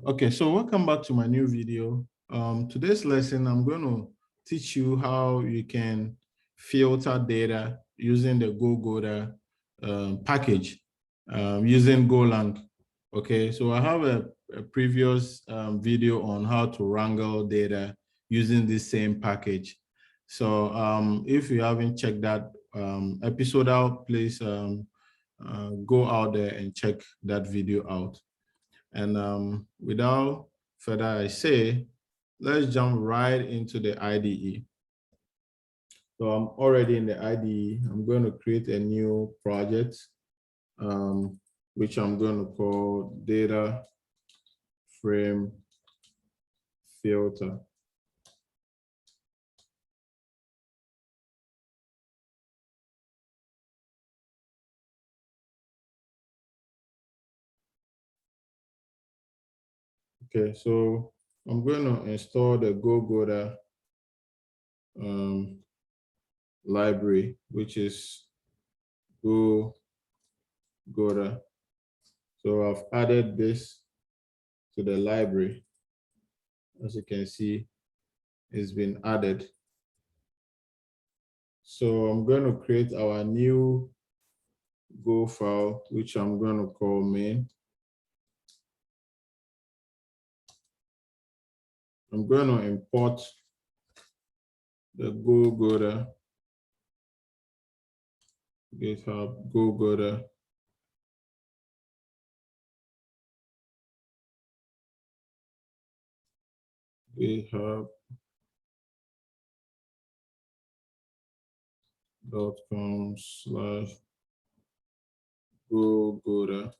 Okay, so welcome back to my new video. Today's lesson, I'm going to teach you how you can filter data using the GoData package using Golang. Okay, so I have a previous video on how to wrangle data using this same package. So if you haven't checked that episode out, please go out there and check that video out. And without further ado, let's jump right into the IDE. So I'm already in the IDE. I'm going to create a new project, which I'm going to call Dataframe filter. Okay, so I'm going to install the GoData library, which is GoData. So I've added this to the library. As you can see, it's been added. So I'm going to create our new Go file, which I'm going to call main. I'm going to import the GoData, GitHub GoData. GitHub.com/GoData.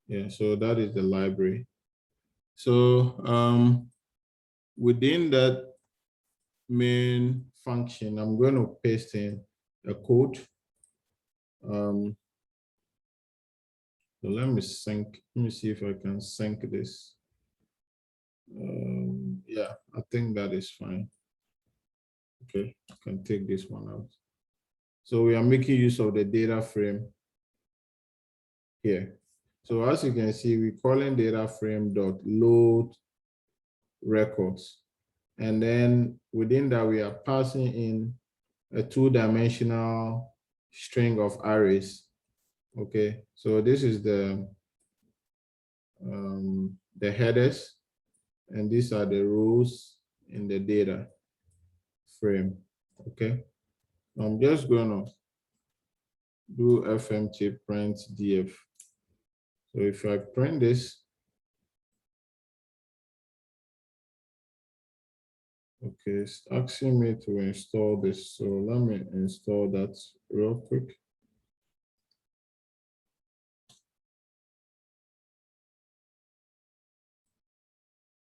Yeah, so that is the library. So within that main function, I'm going to paste in a code. So let me see if I can sync this. Yeah, I think that is fine. Okay, I can take this one out. So we are making use of the data frame here. So as you can see, we're calling dataframe.load records. And then within that, we are passing in a 2-dimensional string of arrays. Okay, so this is the headers, and these are the rows in the data frame. Okay, I'm just gonna do fmt print df. So if I print this, okay, it's asking me to install this. So let me install that real quick.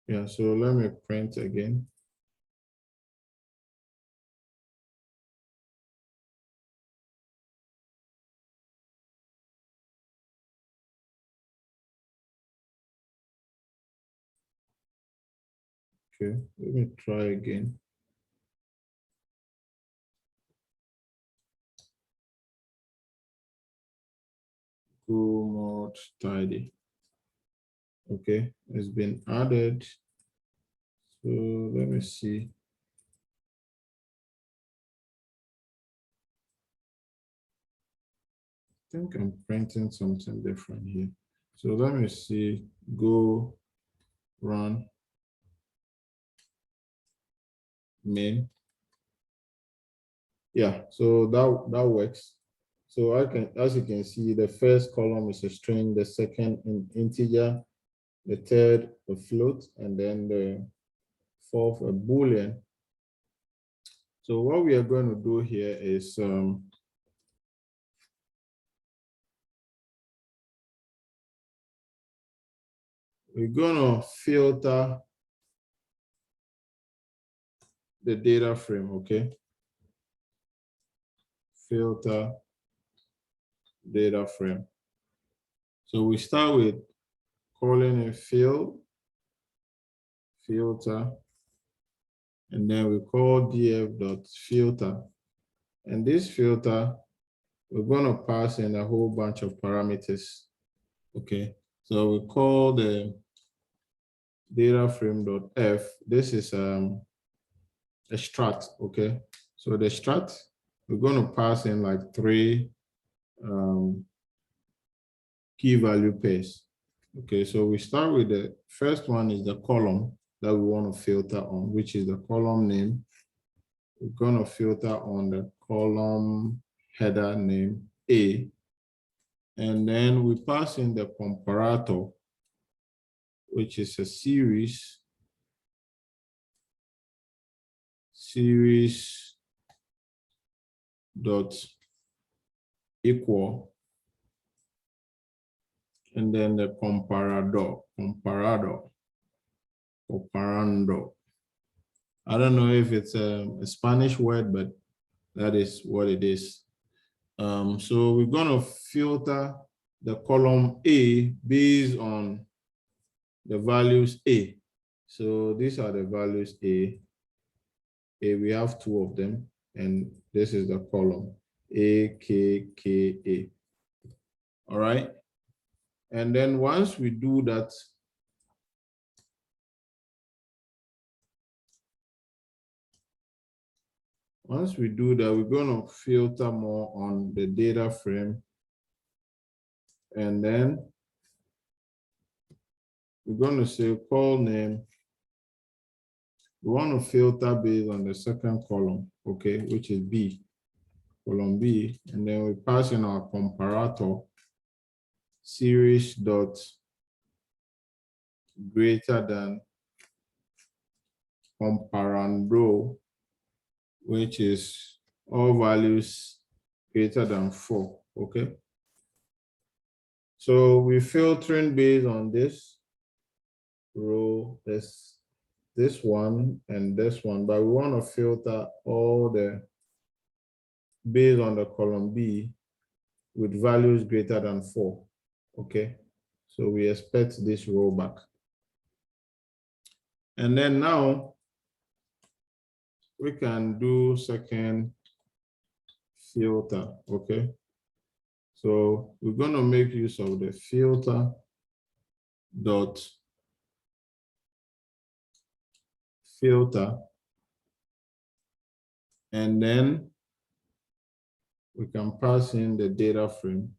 Yeah, so let me print again. Okay, let me try again. Go mode tidy. Okay, it's been added. So let me see. I think I'm printing something different here. So let me see, go run main. Yeah, so that works. So I can, as you can see, the first column is a string, the second an integer, the third a float, and then the fourth a Boolean. So what we are going to do here is we're going to filter the data frame, okay? Filter data frame. So we start with calling a filter, and then we call df.filter. And this filter, we're going to pass in a whole bunch of parameters. Okay, so we call the dataframe.f. This is a strat, okay? So the strat, we're going to pass in like 3 key value pairs. Okay, so we start with the first one is the column that we want to filter on, which is the column name. We're going to filter on the column header name A. And then we pass in the comparator, which is a series dot equal, and then the comparando. I don't know if it's a Spanish word, but that is what it is. So we're going to filter the column A based on the values A. So these are the values A. We have 2 of them, and this is the column A, K, K, A. All right. And then once we do that, we're going to filter more on the data frame. And then we're going to say call name. We want to filter based on the second column, okay, which is B, column B. And then we pass in our comparator, series dot greater than comparando, which is all values greater than 4, okay? So we're filtering based on this row, this one and this one, but we want to filter all the based on the column B with values greater than 4, okay? So we expect this row back. And then now we can do second filter, okay? So we're going to make use of the filter dot filter, and then we can pass in the data frame,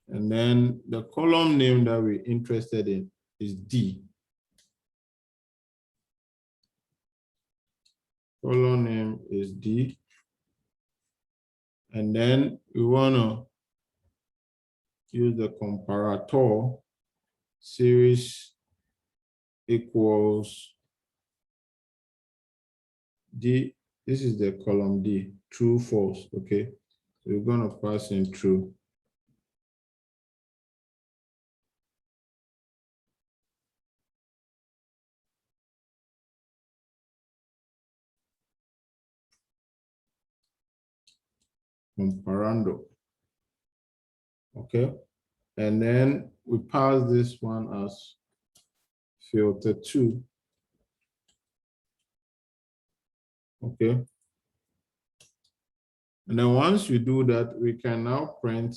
and then the column name that we're interested in is D. Column name is D. And then we want to use the comparator, series equals D. This is the column D, true, false, okay? So we're going to pass in true. Comparando, okay? And then we pass this one as filter 2, okay? And then once we do that, we can now print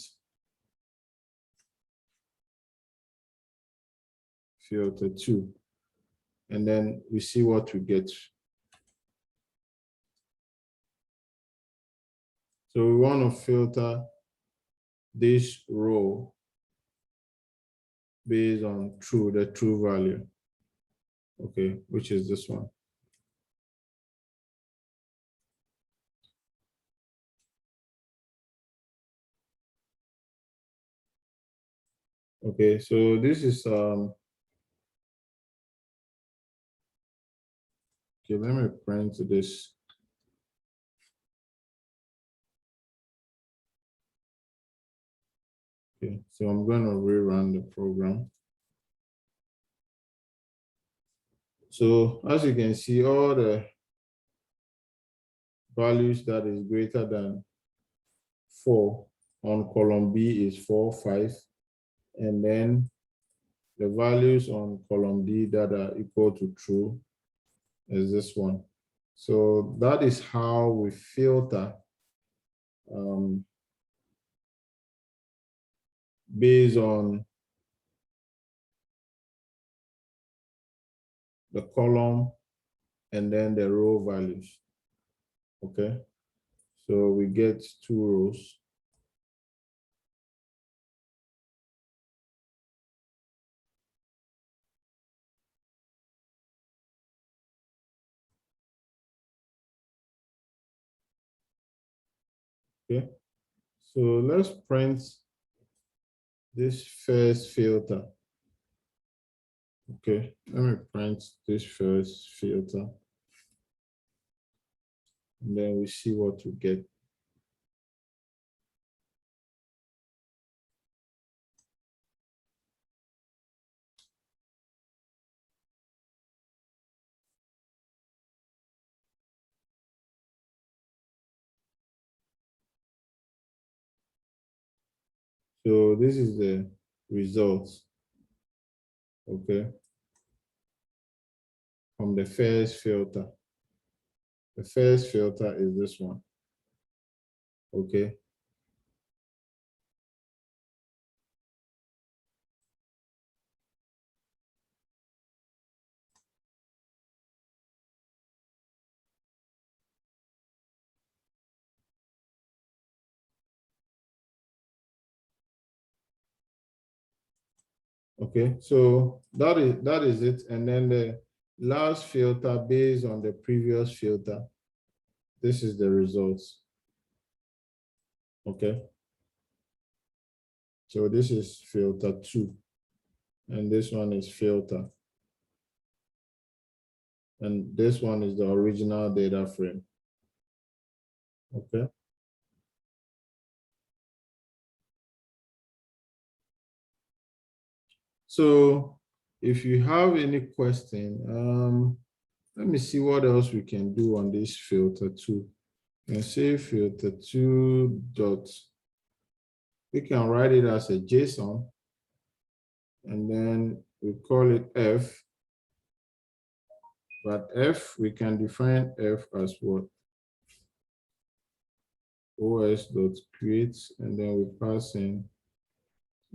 filter 2, and then we see what we get. So we want to filter this row based on true, the true value, okay, which is this one. Okay, so this is okay, let me print this. Okay, so I'm going to rerun the program. So as you can see, all the values that is greater than 4 on column B is 4, 5, and then the values on column D that are equal to true is this one. So that is how we filter based on the column, and then the row values. Okay, so we get 2 rows. Okay, so let's print this first filter. Okay, let me print this first filter, and then we see what we get. So this is the results, okay, from the first filter. The first filter is this one, okay. Okay, so that is it. And then the last filter based on the previous filter, this is the results. Okay. So this is filter 2, and this one is filter. And this one is the original data frame. Okay. So if you have any question, let me see what else we can do on this filter 2. And say filter 2 dot, we can write it as a JSON, and then we call it F. But F, we can define F as what? os.create, and then we pass in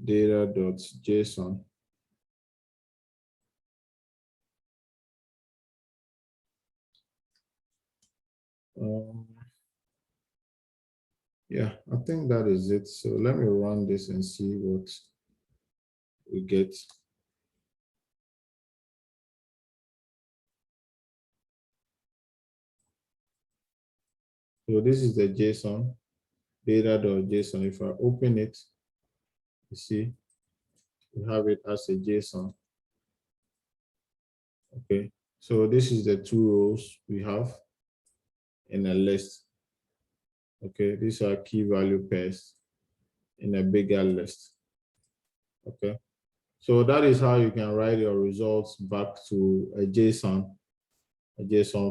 data.json. Yeah, I think that is it. So let me run this and see what we get. So this is the JSON, data.json. If I open it, you see, we have it as a JSON. Okay, so this is the 2 rows we have in a list. Okay, these are key value pairs in a bigger list. Okay, so that is how you can write your results back to a JSON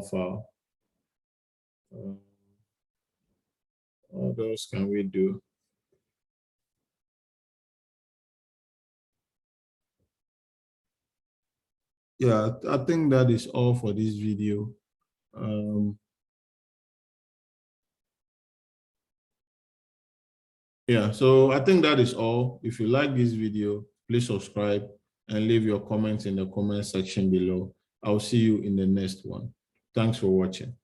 file. What else can we do? Yeah, I think that is all for this video. Yeah, so I think that is all. If you like this video, please subscribe and leave your comments in the comment section below. I'll see you in the next one. Thanks for watching.